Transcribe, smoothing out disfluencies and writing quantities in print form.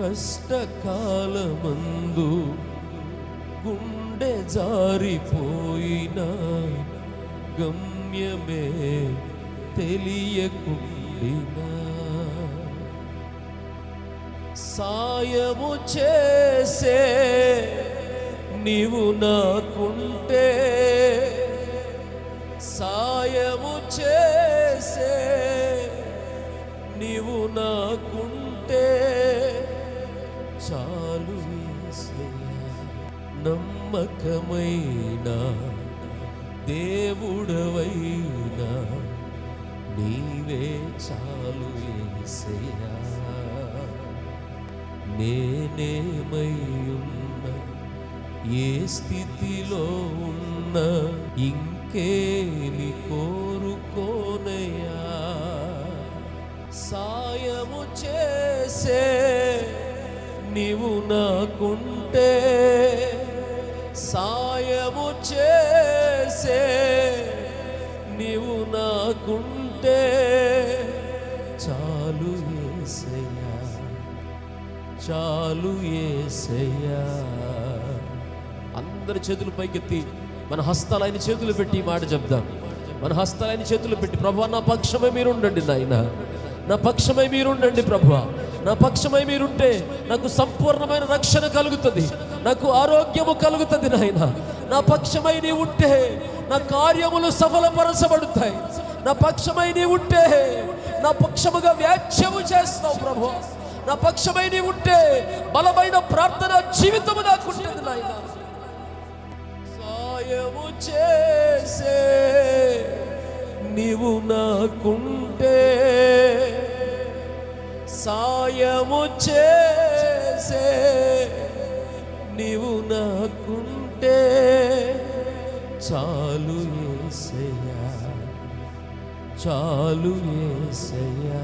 కష్టకాలమందు గుండె జారిపోయినా గమ్యమే తెలియకుండినా సాయము చేసే నీవు నాకుంటే, సాయము చేసే నీవు నాకుంటే చాలు యేసయ్యా. నమ్మకమైన దేవుడవైనా నీవే చాలు యేసయ్యా. నేనేమై ఉన్నా, ఏ స్థితిలో ఉన్నా ఇంకేమి కోరుకోనయ్యా. సాయము చేసే నీవు నాకుంటే, సాయము చేసే నీవు నాకుంటే చాలు యేసయ్యా, చాలు యేసయ్యా. అందరి చేతులు పైకెత్తి మన హస్తాలు ఆయన చేతులు పెట్టి ఈ మాట చెప్దాం. మన హస్తాలు ఆయన చేతులు పెట్టి, ప్రభువా నా పక్షమై మీరుండండి నాయన, నా పక్షమై మీరుండండి ప్రభువా. నా పక్షమై మీరుంటే నాకు సంపూర్ణమైన రక్షణ కలుగుతుంది, నాకు ఆరోగ్యము కలుగుతుంది నాయన. నా పక్షమై నీ ఉంటే నా కార్యములు సఫలపరచబడతాయి. నా పక్షమై నీ ఉంటే నా పక్షముగా వ్యాఖ్యము చేస్తావు ప్రభువా. నా పక్షమై నీ ఉంటే బలమైన ప్రార్థన జీవితము నాకుంటుంది నాయన. సాయము చేసే నీవు నాకుంటే, సాయము చేసే నీవు నాకుంటే చాలు యేసయ్యా, చాలు యేసయ్యా.